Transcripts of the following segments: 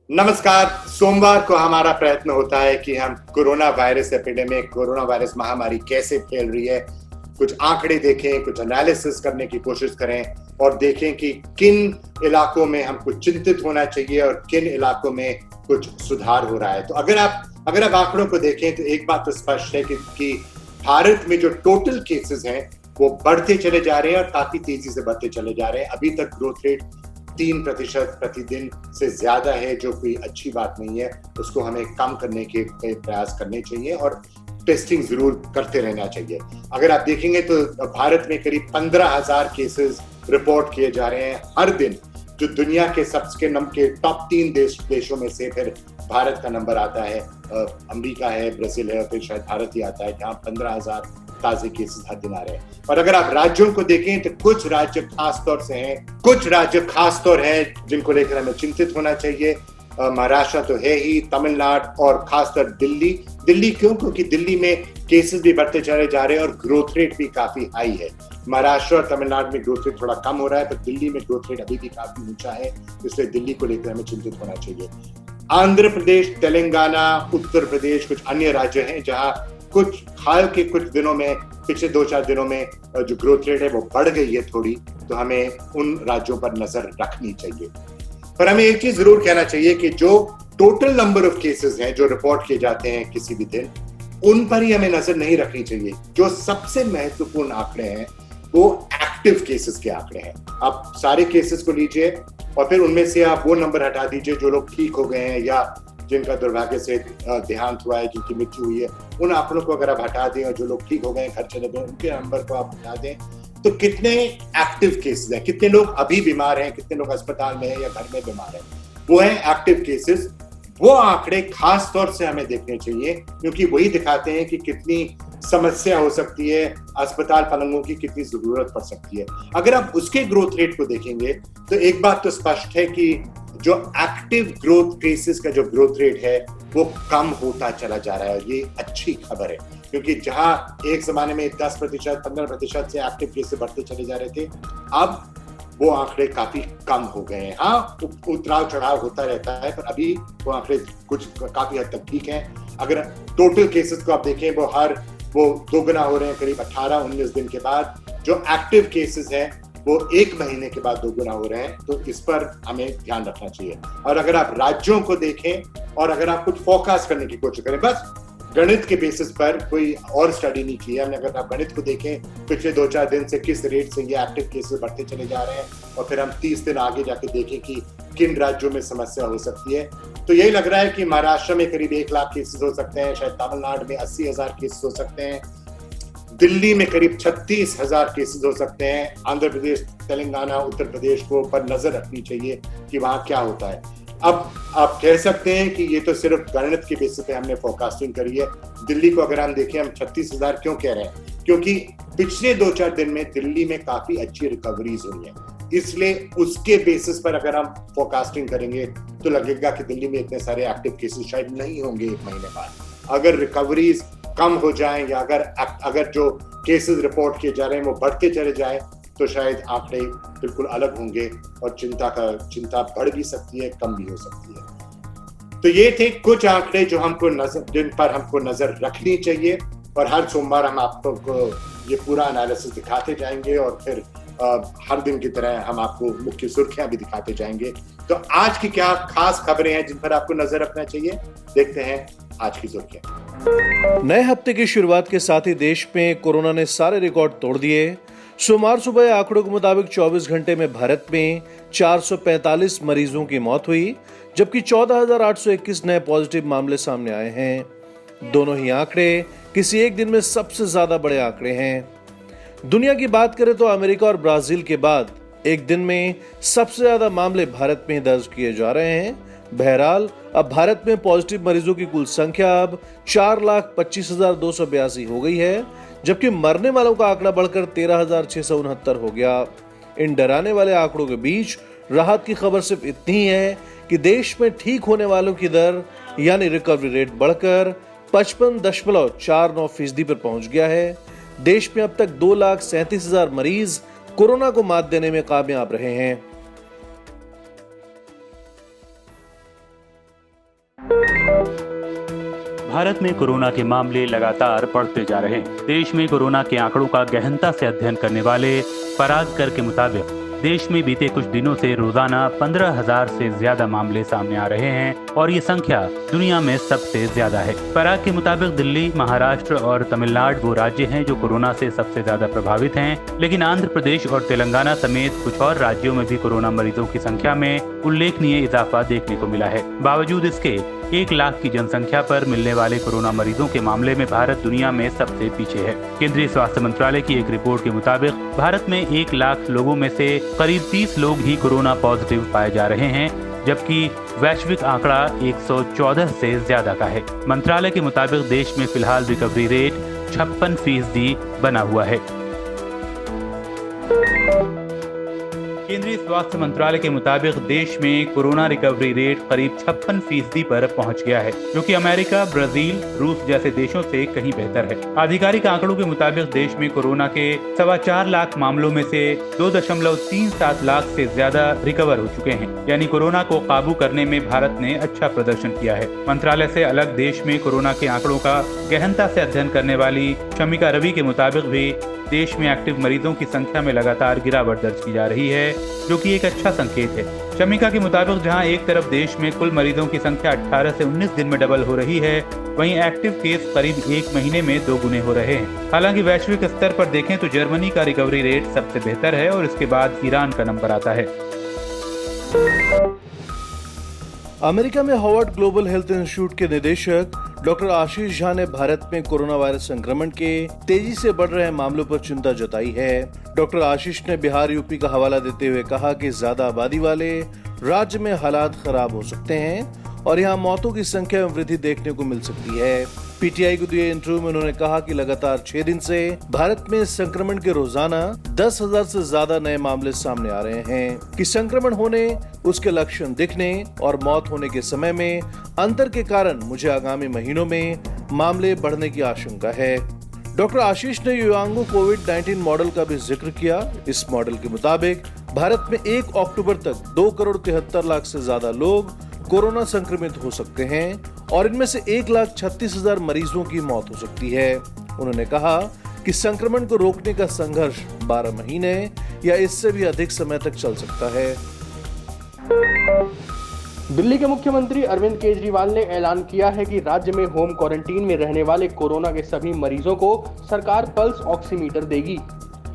नमस्कार। सोमवार को हमारा प्रयत्न होता है कि हम corona virus epidemic, corona virus महामारी कैसे फैल रही है, कुछ आंकड़े देखें, कुछ एनालिसिस करने की कोशिश करें और देखें कि किन इलाकों में हमको चिंतित होना चाहिए और किन इलाकों में कुछ सुधार हो रहा है। तो अगर आप आंकड़ों को देखें तो एक बात तो स्पष्ट है कि भारत में जो टोटल केसेस हैं वो बढ़ते चले जा रहे हैं और काफी तेजी से बढ़ते चले जा रहे हैं। अभी तक ग्रोथ रेट 3% प्रतिदिन से ज्यादा है, जो कोई अच्छी बात नहीं है। उसको हमें कम करने के प्रयास करने चाहिए और टेस्टिंग जरूर करते रहना चाहिए। अगर आप देखेंगे तो भारत में करीब 15,000 केसेस रिपोर्ट किए जा रहे हैं हर दिन, जो दुनिया के सबसे के टॉप 3 देशों में से फिर भारत का नंबर आता है। अमेरिका है, ब्राजील है और फिर शायद भारत ही आता है, जहाँ 15,000 ताजे केसेस हर दिन आ रहे हैं। और अगर आप राज्यों को देखें तो कुछ राज्य खास तौर हैं जिनको लेकर हमें चिंतित होना चाहिए। महाराष्ट्र तो है ही, तमिलनाडु और खासकर दिल्ली क्यों? क्योंकि दिल्ली में केसेस भी बढ़ते चले जा रहे हैं और ग्रोथ रेट भी काफी हाई है। महाराष्ट्र और तमिलनाडु में ग्रोथ रेट थोड़ा कम हो रहा है, पर दिल्ली में ग्रोथ रेट अभी भी काफी ऊंचा है, इसलिए दिल्ली को लेकर हमें चिंतित होना चाहिए। आंध्र प्रदेश, तेलंगाना, उत्तर प्रदेश कुछ अन्य राज्य हैं जहां हाल के कुछ दिनों में, पिछले 2-4 दिनों में जो ग्रोथ रेट है वो बढ़ गई है थोड़ी, तो हमें उन राज्यों पर नजर रखनी चाहिए। पर हमें एक चीज जरूर कहना चाहिए कि जो टोटल नंबर ऑफ केसेस हैं जो रिपोर्ट किए जाते हैं किसी भी दिन, उन पर ही हमें नजर नहीं रखनी चाहिए। जो सबसे महत्वपूर्ण आंकड़े हैं वो एक्टिव केसेस के आंकड़े हैं। आप सारे केसेस को लीजिए और फिर उनमें से आप वो नंबर हटा दीजिए जो लोग ठीक हो गए हैं या जिनका दुर्भाग्य से देहांत हुआ है, जिनकी मृत्यु हुई है। उन आंकड़ों को अगर आप हटा दें और जो लोग ठीक हो गए हैं, घर चले गए, उनके नंबर को आप हटा दें, तो कितने एक्टिव केसेस हैं, कितने लोग अभी बीमार हैं, कितने लोग अस्पताल में हैं या घर में बीमार हैं, वो है एक्टिव केसेस। वो आंकड़े खास तौर से हमें देखने चाहिए क्योंकि वही दिखाते हैं कि कितनी समस्या हो सकती है, अस्पताल पलंगों की कितनी जरूरत पड़ सकती है। अगर आप उसके ग्रोथ रेट को देखेंगे तो एक बात तो स्पष्ट है कि जो एक्टिव ग्रोथ केसेस का जो ग्रोथ रेट है वो कम होता चला जा रहा है। ये अच्छी खबर है क्योंकि जहां एक जमाने में 10%, 15% से एक्टिव केसेस बढ़ते चले जा रहे थे, अब वो आंकड़े काफी कम हो गए हैं। हाँ, उतराव चढ़ाव होता रहता है, पर अभी वो आंकड़े कुछ काफी हद तक ठीक हैं। अगर टोटल केसेस को आप देखें वो दोगुना हो रहे हैं करीब 18-19 दिन के बाद। जो एक्टिव केसेस हैं वो 1 महीने के बाद दोगुना हो रहे हैं, तो इस पर हमें ध्यान रखना चाहिए। और अगर आप राज्यों को देखें और अगर आप कुछ फोकस करने की कोशिश करें, बस गणित के बेसिस पर, कोई और स्टडी नहीं की है हमने, अगर आप गणित को देखें पिछले 2-4 दिन से किस रेट से ये एक्टिव केसेस बढ़ते चले जा रहे हैं और फिर हम 30 दिन आगे जाके देखें कि किन राज्यों में समस्या हो सकती है, तो यही लग रहा है कि महाराष्ट्र में करीब 1 लाख केसेस हो सकते हैं, शायद तमिलनाडु में 80,000 केसेस हो सकते हैं, दिल्ली में करीब 36,000 केसेस हो सकते हैं। आंध्र प्रदेश, तेलंगाना, उत्तर प्रदेश को पर नजर रखनी चाहिए कि वहां क्या होता है। अब आप कह सकते हैं कि ये तो सिर्फ गणित के बेसिस पे हमने फोरकास्टिंग करी है। दिल्ली को अगर हम देखें, हम 36,000 क्यों कह रहे हैं? क्योंकि पिछले 2-4 दिन में दिल्ली में काफी अच्छी रिकवरीज हुई है, इसलिए उसके बेसिस पर अगर हम फोरकास्टिंग करेंगे तो लगेगा कि दिल्ली में इतने सारे एक्टिव केसेस शायद नहीं होंगे 1 महीने बाद। अगर रिकवरीज कम हो जाएं या अगर जो केसेस रिपोर्ट किए जा रहे हैं वो बढ़ते चले जाएं, तो शायद आंकड़े बिल्कुल अलग होंगे और चिंता बढ़ भी सकती है, कम भी हो सकती है। तो ये थे कुछ आंकड़े जो जिन पर हमको नजर रखनी चाहिए, और हर सोमवार हम आपको ये पूरा एनालिसिस दिखाते जाएंगे और फिर हर दिन की तरह हम आपको मुख्य सुर्खियां भी दिखाते जाएंगे। तो आज की क्या खास खबरें हैं जिन पर आपको नजर रखना चाहिए, देखते हैं आज की सुर्खियां। नए हफ्ते की शुरुआत के साथ ही देश में कोरोना ने सारे रिकॉर्ड तोड़ दिए। सोमवार सुबह आंकड़ों के मुताबिक 24 घंटे में भारत में 445 मरीजों की मौत हुई, जबकि 14,821 नए पॉजिटिव मामले सामने आए हैं। दोनों ही आंकड़े किसी एक दिन में सबसे ज्यादा बड़े आंकड़े हैं। दुनिया की बात करें तो अमेरिका और ब्राजील के बाद एक दिन में सबसे ज्यादा मामले भारत में दर्ज किए जा रहे हैं। बहरहाल अब भारत में पॉजिटिव मरीजों की कुल संख्या अब 4,25,282 हो गई है, जबकि मरने वालों का आंकड़ा बढ़कर 13,669 हो गया। इन डराने वाले आंकड़ों के बीच राहत की खबर सिर्फ इतनी है कि देश में ठीक होने वालों की दर यानी रिकवरी रेट बढ़कर 55.49% पर पहुंच गया है। देश में अब तक 2,37,000 मरीज कोरोना को मात देने में कामयाब रहे हैं। भारत में कोरोना के मामले लगातार बढ़ते जा रहे हैं। देश में कोरोना के आंकड़ों का गहनता से अध्ययन करने वाले परागकर के मुताबिक देश में बीते कुछ दिनों से रोजाना 15,000 से ज्यादा मामले सामने आ रहे हैं और ये संख्या दुनिया में सबसे ज्यादा है। पराग के मुताबिक दिल्ली, महाराष्ट्र और तमिलनाडु वो राज्य हैं जो कोरोना से सबसे ज्यादा प्रभावित हैं, लेकिन आंध्र प्रदेश और तेलंगाना समेत कुछ और राज्यों में भी कोरोना मरीजों की संख्या में उल्लेखनीय इजाफा देखने को मिला है। बावजूद इसके 1 लाख की जनसंख्या पर मिलने वाले कोरोना मरीजों के मामले में भारत दुनिया में सबसे पीछे है। केंद्रीय स्वास्थ्य मंत्रालय की एक रिपोर्ट के मुताबिक भारत में 1 लाख लोगों में से करीब 30 लोग ही कोरोना पॉजिटिव पाए जा रहे हैं, जबकि वैश्विक आंकड़ा 114 से ज्यादा का है। मंत्रालय के मुताबिक देश में फिलहाल रिकवरी रेट 56% बना हुआ है। केंद्रीय स्वास्थ्य मंत्रालय के मुताबिक देश में कोरोना रिकवरी रेट करीब 56% पर पहुंच गया है, जो कि अमेरिका, ब्राजील, रूस जैसे देशों से कहीं बेहतर है। आधिकारिक आंकड़ों के मुताबिक देश में कोरोना के 4.25 लाख मामलों में से 2.37 लाख से ज्यादा रिकवर हो चुके हैं, यानी कोरोना को काबू करने में भारत ने अच्छा प्रदर्शन किया है। मंत्रालय से अलग देश में कोरोना के आंकड़ों का गहनता से अध्ययन करने वाली शमिका रवि के मुताबिक भी देश में एक्टिव मरीजों की संख्या में लगातार गिरावट दर्ज की जा रही है, जो कि एक अच्छा संकेत है। शमिका के मुताबिक जहां एक तरफ देश में कुल मरीजों की संख्या 18 से 19 दिन में डबल हो रही है, वहीं एक्टिव केस करीब 1 महीने में 2 गुने हो रहे हैं। हालांकि वैश्विक स्तर पर देखें तो जर्मनी का रिकवरी रेट सबसे बेहतर है और इसके बाद ईरान का नंबर आता है। अमेरिका में हार्वर्ड ग्लोबल हेल्थ इंस्टीट्यूट के निदेशक डॉक्टर आशीष झा ने भारत में कोरोना वायरस संक्रमण के तेजी से बढ़ रहे मामलों पर चिंता जताई है। डॉक्टर आशीष ने बिहार, यूपी का हवाला देते हुए कहा कि ज्यादा आबादी वाले राज्य में हालात खराब हो सकते हैं और यहाँ मौतों की संख्या में वृद्धि देखने को मिल सकती है। पीटीआई को दिए इंटरव्यू में उन्होंने कहा कि लगातार 6 दिन से भारत में संक्रमण के रोजाना 10,000 से ज्यादा नए मामले सामने आ रहे हैं कि संक्रमण होने, उसके लक्षण दिखने और मौत होने के समय में अंतर के कारण मुझे आगामी महीनों में मामले बढ़ने की आशंका है। डॉक्टर आशीष ने युवांगो कोविड-19 मॉडल का भी जिक्र किया। इस मॉडल के मुताबिक भारत में 1 अक्टूबर तक 2 करोड़ 73 लाख से ज्यादा लोग कोरोना संक्रमित हो सकते हैं और इनमें से 1,36,000 मरीजों की मौत हो सकती है। उन्होंने कहा कि संक्रमण को रोकने का संघर्ष 12 महीने या इससे भी अधिक समय तक चल सकता है। दिल्ली के मुख्यमंत्री अरविंद केजरीवाल ने ऐलान किया है कि राज्य में होम क्वारंटीन में रहने वाले कोरोना के सभी मरीजों को सरकार पल्स ऑक्सीमीटर देगी,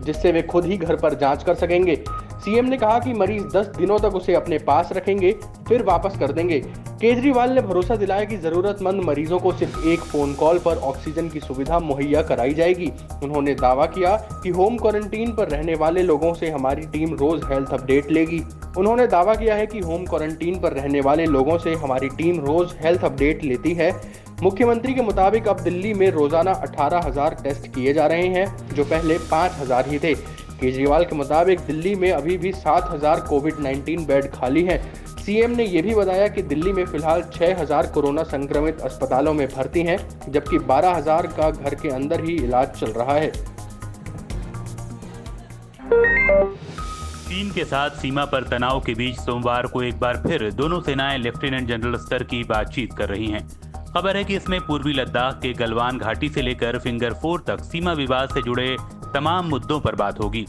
जिससे वे खुद ही घर पर जांच कर सकेंगे। सीएम ने कहा कि मरीज 10 दिनों तक उसे अपने पास रखेंगे, फिर वापस कर देंगे। केजरीवाल ने भरोसा दिलाया कि जरूरतमंद मरीजों को सिर्फ एक फोन कॉल पर ऑक्सीजन की सुविधा मुहैया कराई जाएगी। उन्होंने दावा किया कि होम क्वारंटीन पर रहने वाले लोगों से हमारी टीम रोज हेल्थ अपडेट लेगी। उन्होंने दावा किया है कि होम क्वारंटीन पर रहने वाले लोगों से हमारी टीम रोज हेल्थ अपडेट लेती है। मुख्यमंत्री के मुताबिक अब दिल्ली में रोजाना 18,000 टेस्ट किए जा रहे हैं, जो पहले 5,000 ही थे। केजरीवाल के मुताबिक दिल्ली में अभी भी 7,000 कोविड-19 बेड खाली हैं। सीएम ने यह भी बताया कि दिल्ली में फिलहाल 6,000 कोरोना संक्रमित अस्पतालों में भर्ती हैं, जबकि 12,000 का घर के अंदर ही इलाज चल रहा है। चीन के साथ सीमा पर तनाव के बीच सोमवार को एक बार फिर दोनों सेनाएं लेफ्टिनेंट जनरल स्तर की बातचीत कर रही हैं। खबर है कि इसमें पूर्वी लद्दाख के गलवान घाटी से लेकर फिंगर 4 तक सीमा विवाद से जुड़े तमाम मुद्दों पर बात होगी।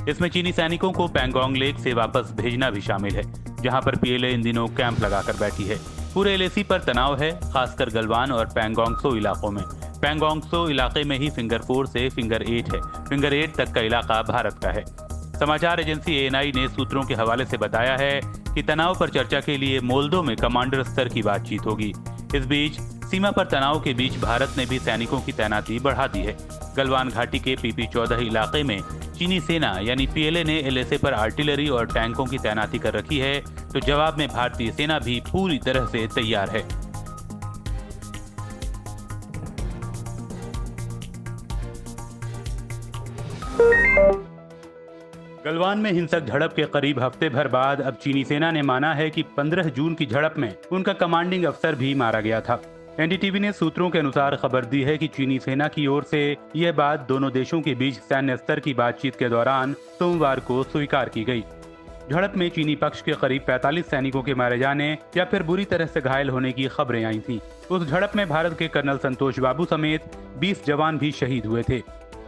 इसमें चीनी सैनिकों को पैंगोंग लेक से वापस भेजना भी शामिल है, जहां पर पीएलए इन दिनों कैंप लगाकर बैठी है। पूरे एलएसी पर तनाव है, खासकर गलवान और पैंगोंग त्सो इलाकों में। पैंगोंग त्सो इलाके में ही फिंगर 4 से फिंगर 8 है। फिंगर 8 तक का इलाका भारत का है। समाचार एजेंसी एएनआई ने सूत्रों के हवाले से बताया है कि तनाव पर चर्चा के लिए मोल्दो में कमांडर स्तर की बातचीत होगी। इस बीच सीमा पर तनाव के बीच भारत ने भी सैनिकों की तैनाती बढ़ा दी है। गलवान घाटी के PP-14 इलाके में चीनी सेना यानी पीएलए ने एलएसी पर आर्टिलरी और टैंकों की तैनाती कर रखी है, तो जवाब में भारतीय सेना भी पूरी तरह से तैयार है। गलवान में हिंसक झड़प के करीब हफ्ते भर बाद अब चीनी सेना ने माना है कि 15 जून की झड़प में उनका कमांडिंग अफसर भी मारा गया था। एनडीटीवी ने सूत्रों के अनुसार खबर दी है कि चीनी सेना की ओर से यह बात दोनों देशों के बीच सैन्य स्तर की बातचीत के दौरान सोमवार को स्वीकार की गई। झड़प में चीनी पक्ष के करीब 45 सैनिकों के मारे जाने या फिर बुरी तरह से घायल होने की खबरें आई थीं। उस झड़प में भारत के कर्नल संतोष बाबू समेत 20 जवान भी शहीद हुए थे।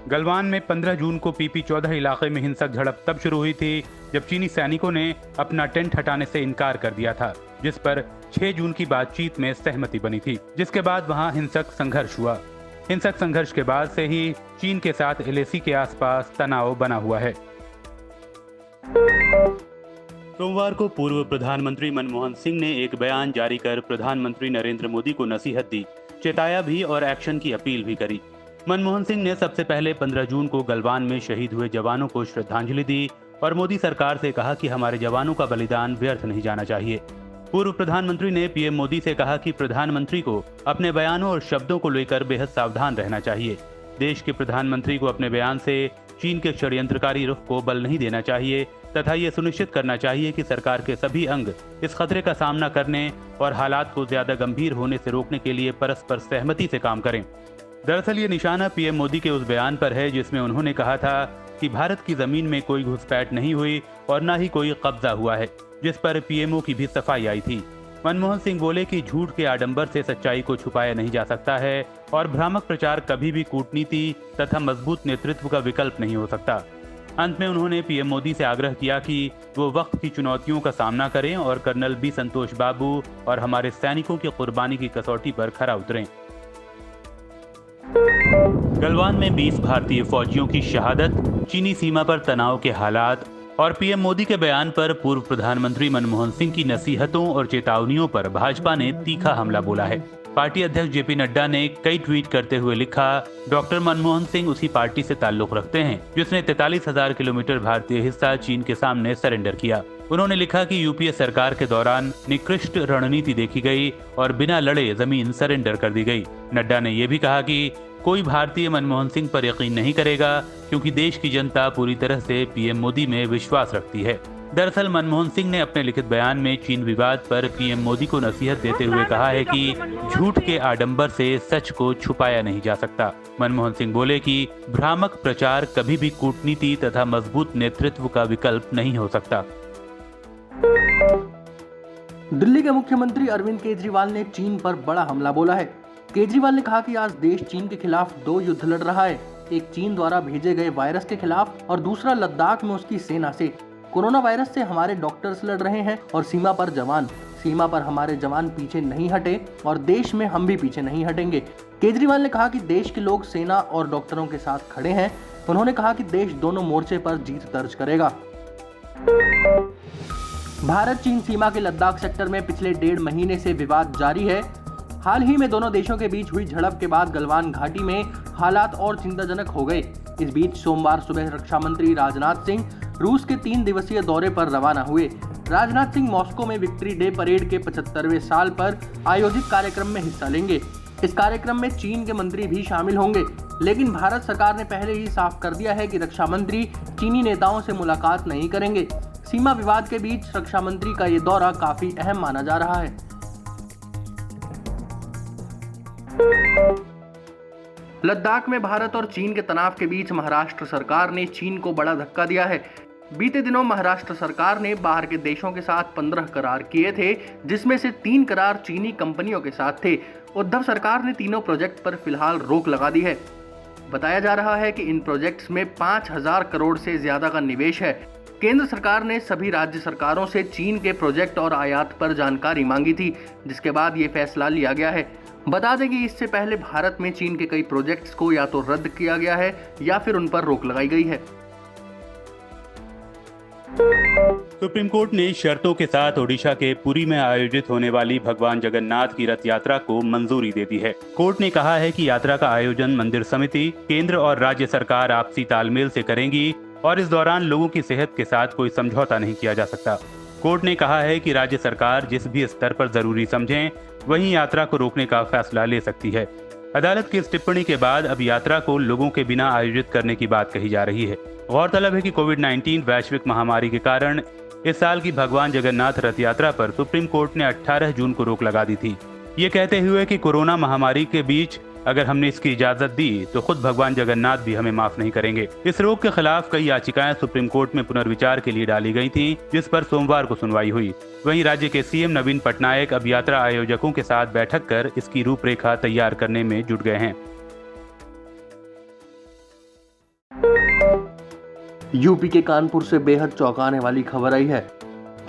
गलवान में 15 जून को PP-14 इलाके में हिंसक झड़प तब शुरू हुई थी जब चीनी सैनिकों ने अपना टेंट हटाने से इनकार कर दिया था, जिस पर 6 जून की बातचीत में सहमति बनी थी, जिसके बाद वहां हिंसक संघर्ष हुआ। हिंसक संघर्ष के बाद से ही चीन के साथ LAC के आसपास तनाव बना हुआ है। सोमवार को पूर्व प्रधानमंत्री मनमोहन सिंह ने एक बयान जारी कर प्रधानमंत्री नरेंद्र मोदी को नसीहत दी, चेताया भी और एक्शन की अपील भी करी। मनमोहन सिंह ने सबसे पहले 15 जून को गलवान में शहीद हुए जवानों को श्रद्धांजलि दी और मोदी सरकार से कहा कि हमारे जवानों का बलिदान व्यर्थ नहीं जाना चाहिए। पूर्व प्रधानमंत्री ने PM मोदी से कहा कि प्रधानमंत्री को अपने बयानों और शब्दों को लेकर बेहद सावधान रहना चाहिए। देश के प्रधानमंत्री को अपने बयान से चीन के षड्यंत्रकारी रुख को बल नहीं देना चाहिए तथा ये सुनिश्चित करना चाहिए कि सरकार के सभी अंग इस खतरे का सामना करने और हालात को ज्यादा गंभीर होने से रोकने के लिए परस्पर सहमति से काम करें। दरअसल ये निशाना PM मोदी के उस बयान पर है जिसमें उन्होंने कहा था कि भारत की जमीन में कोई घुसपैठ नहीं हुई और न ही कोई कब्जा हुआ है, जिस पर PMO की भी सफाई आई थी। मनमोहन सिंह बोले कि झूठ के आडंबर से सच्चाई को छुपाया नहीं जा सकता है और भ्रामक प्रचार कभी भी कूटनीति तथा मजबूत नेतृत्व का विकल्प नहीं हो सकता। अंत में उन्होंने PM मोदी से आग्रह किया कि वो वक्त की चुनौतियों का सामना करें और कर्नल B संतोष बाबू और हमारे सैनिकों की कुर्बानी की कसौटी पर खरा उतरें। गलवान में 20 भारतीय फौजियों की शहादत, चीनी सीमा पर तनाव के हालात और PM मोदी के बयान पर पूर्व प्रधानमंत्री मनमोहन सिंह की नसीहतों और चेतावनियों पर भाजपा ने तीखा हमला बोला है। पार्टी अध्यक्ष JP नड्डा ने कई ट्वीट करते हुए लिखा, डॉक्टर मनमोहन सिंह उसी पार्टी से ताल्लुक रखते हैं जिसने 43,000 किलोमीटर भारतीय हिस्सा चीन के सामने सरेंडर किया। उन्होंने लिखा कि UPA सरकार के दौरान निकृष्ट रणनीति देखी गई और बिना लड़े जमीन सरेंडर कर दी गई। नड्डा ने यह भी कहा कि कोई भारतीय मनमोहन सिंह पर यकीन नहीं करेगा क्योंकि देश की जनता पूरी तरह से PM मोदी में विश्वास रखती है। दरअसल मनमोहन सिंह ने अपने लिखित बयान में चीन विवाद पर PM मोदी को नसीहत देते हुए कहा है कि झूठ के आडंबर से सच को छुपाया नहीं जा सकता। मनमोहन सिंह बोले कि भ्रामक प्रचार कभी भी कूटनीति तथा मजबूत नेतृत्व का विकल्प नहीं हो सकता। दिल्ली के मुख्यमंत्री अरविंद केजरीवाल ने चीन पर बड़ा हमला बोला है। केजरीवाल ने कहा कि आज देश चीन के खिलाफ 2 युद्ध लड़ रहा है, एक चीन द्वारा भेजे गए वायरस के खिलाफ और दूसरा लद्दाख में उसकी सेना से। कोरोना वायरस से हमारे डॉक्टर्स लड़ रहे हैं और सीमा पर हमारे जवान पीछे नहीं हटे और देश में हम भी पीछे नहीं हटेंगे। केजरीवाल ने कहा कि देश के लोग सेना और डॉक्टरों के साथ खड़े हैं। उन्होंने कहा कि देश दोनों मोर्चे पर जीत दर्ज करेगा। भारत चीन सीमा के लद्दाख सेक्टर में पिछले 1.5 महीने से विवाद जारी है। हाल ही में दोनों देशों के बीच हुई झड़प के बाद गलवान घाटी में हालात और चिंताजनक हो गए। इस बीच सोमवार सुबह रक्षा मंत्री राजनाथ सिंह रूस के 3 दिवसीय दौरे पर रवाना हुए। राजनाथ सिंह मॉस्को में विक्ट्री डे परेड के 75वें साल पर आयोजित कार्यक्रम में हिस्सा लेंगे। इस कार्यक्रम में चीन के मंत्री भी शामिल होंगे, लेकिन भारत सरकार ने पहले ही साफ कर दिया है कि रक्षा मंत्री चीनी नेताओं से मुलाकात नहीं करेंगे। सीमा विवाद के बीच रक्षा मंत्री का ये दौरा काफी अहम माना जा रहा है। लद्दाख में भारत और चीन के तनाव के बीच महाराष्ट्र सरकार ने चीन को बड़ा धक्का दिया है। बीते दिनों महाराष्ट्र सरकार ने बाहर के देशों के साथ 15 करार किए थे, जिसमें से 3 करार चीनी कंपनियों के साथ थे। उद्धव सरकार ने तीनों प्रोजेक्ट पर फिलहाल रोक लगा दी है। बताया जा रहा है कि इन प्रोजेक्ट्स में 5,000 करोड़ से ज्यादा का निवेश है। केंद्र सरकार ने सभी राज्य सरकारों से चीन के प्रोजेक्ट और आयात पर जानकारी मांगी थी, जिसके बाद ये फैसला लिया गया है। बता दें कि इससे पहले भारत में चीन के कई प्रोजेक्ट्स को या तो रद्द किया गया है या फिर उन पर रोक लगाई गई है। सुप्रीम कोर्ट ने शर्तों के साथ ओडिशा के पुरी में आयोजित होने वाली भगवान जगन्नाथ की रथ यात्रा को मंजूरी दे दी है। कोर्ट ने कहा है कि यात्रा का आयोजन मंदिर समिति, केंद्र और राज्य सरकार आपसी तालमेल से करेंगी और इस दौरान लोगों की सेहत के साथ कोई समझौता नहीं किया जा सकता। कोर्ट ने कहा है कि राज्य सरकार जिस भी स्तर पर जरूरी समझें वहीं यात्रा को रोकने का फैसला ले सकती है। अदालत की इस टिप्पणी के बाद अब यात्रा को लोगों के बिना आयोजित करने की बात कही जा रही है। गौरतलब है कि कोविड-19 वैश्विक महामारी के कारण इस साल की भगवान जगन्नाथ रथ यात्रा पर सुप्रीम कोर्ट ने 18 जून को रोक लगा दी थी। ये कहते हुए कि कोरोना महामारी के बीच अगर हमने इसकी इजाजत दी तो खुद भगवान जगन्नाथ भी हमें माफ नहीं करेंगे। इस रोक के खिलाफ कई याचिकाएं सुप्रीम कोर्ट में पुनर्विचार के लिए डाली गई थीं, जिस पर सोमवार को सुनवाई हुई। वहीं राज्य के सीएम नवीन पटनायक अब यात्रा आयोजकों के साथ बैठक कर इसकी रूपरेखा तैयार करने में जुट गए हैं। यूपी के कानपुर से बेहद चौंकाने वाली खबर आई है।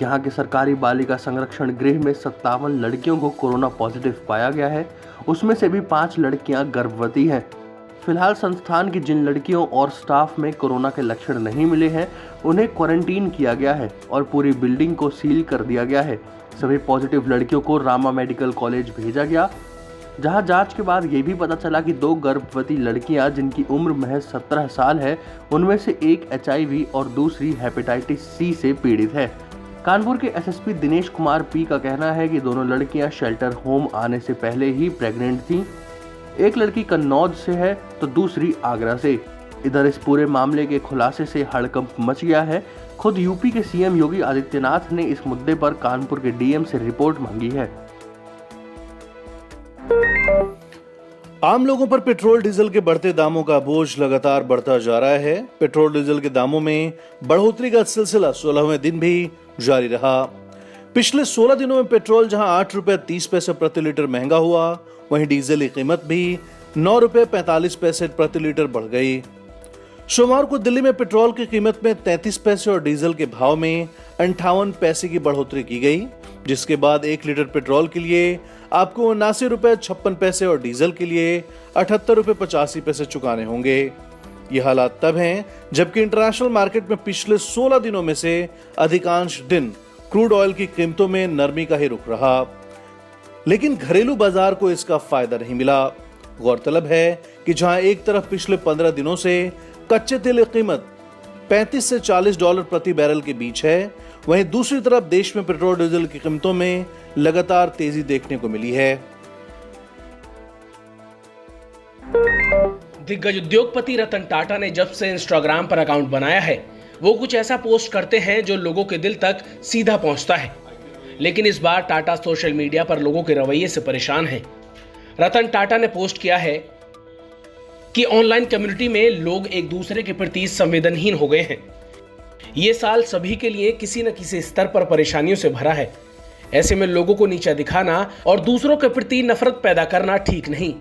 यहाँ के सरकारी बालिका संरक्षण गृह में 57 लड़कियों को कोरोना पॉजिटिव पाया गया है। उसमें से भी 5 लड़कियां गर्भवती हैं। फिलहाल संस्थान की जिन लड़कियों और स्टाफ में कोरोना के लक्षण नहीं मिले हैं, उन्हें क्वारंटीन किया गया है और पूरी बिल्डिंग को सील कर दिया गया है। सभी पॉजिटिव लड़कियों को रामा मेडिकल कॉलेज भेजा गया, जहां जांच के बाद ये भी पता चला कि 2 गर्भवती लड़कियां जिनकी उम्र महज 17 साल है, उनमें से एक HIV और दूसरी हेपेटाइटिस C से पीड़ित है। कानपुर के एसएसपी दिनेश कुमार पी का कहना है कि दोनों लड़कियां शेल्टर होम आने से पहले ही प्रेग्नेंट थीं। एक लड़की कन्नौज से है तो दूसरी आगरा से। इधर इस पूरे मामले के खुलासे से हड़कंप मच गया है। खुद यूपी के सीएम योगी आदित्यनाथ ने इस मुद्दे पर कानपुर के डीएम से रिपोर्ट मांगी है। आम लोगों पर पेट्रोल डीजल के बढ़ते दामों का बोझ लगातार बढ़ता जा रहा है। पेट्रोल डीजल के दामों में बढ़ोतरी का सिलसिला 16वें दिन भी जारी रहा। पिछले 16 दिनों में पेट्रोल जहां 8 रुपए 30 पैसे प्रति लीटर महंगा हुआ, वहीं डीजल की कीमत भी 9 रुपए 45 पैसे प्रति लीटर बढ़ गई। सोमवार को दिल्ली में पेट्रोल की कीमत में 33 पैसे और डीजल के भाव में 58 पैसे की बढ़ोतरी की गई, जिसके बाद 1 लीटर पेट्रोल के लिए आपको 79 रुपए 56 पैसे और डीजल के लिए 78 रुपए 85 पैसे चुकाने होंगे। ये हालात तब हैं जबकि इंटरनेशनल मार्केट में पिछले 16 दिनों में से अधिकांश दिन क्रूड ऑयल की कीमतों में नरमी का ही रुख रहा, लेकिन घरेलू बाजार को इसका फायदा नहीं मिला। गौरतलब है कि जहां एक तरफ पिछले 15 दिनों से कच्चे तेल की कीमत 35 से $40 प्रति बैरल के बीच है, वहीं दूसरी तरफ देश में पेट्रोल डीजल की कीमतों में लगातार तेजी देखने को मिली है। दिग्गज उद्योगपति रतन टाटा ने जब से इंस्टाग्राम पर अकाउंट बनाया है, वो कुछ ऐसा पोस्ट करते हैं जो लोगों के दिल तक सीधा पहुंचता है। लेकिन इस बार टाटा सोशल मीडिया पर लोगों के रवैये से परेशान हैं। रतन टाटा ने पोस्ट किया है कि ऑनलाइन कम्युनिटी में लोग एक दूसरे के प्रति संवेदनहीन हो गए हैं। ये साल सभी के लिए किसी न किसी स्तर पर परेशानियों से भरा है। ऐसे में लोगों को नीचा दिखाना और दूसरों के प्रति नफरत पैदा करना ठीक नहीं।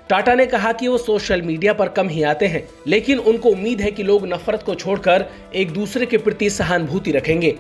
टाटा ने कहा कि वो सोशल मीडिया पर कम ही आते हैं, लेकिन उनको उम्मीद है कि लोग नफरत को छोड़कर एक दूसरे के प्रति सहानुभूति रखेंगे।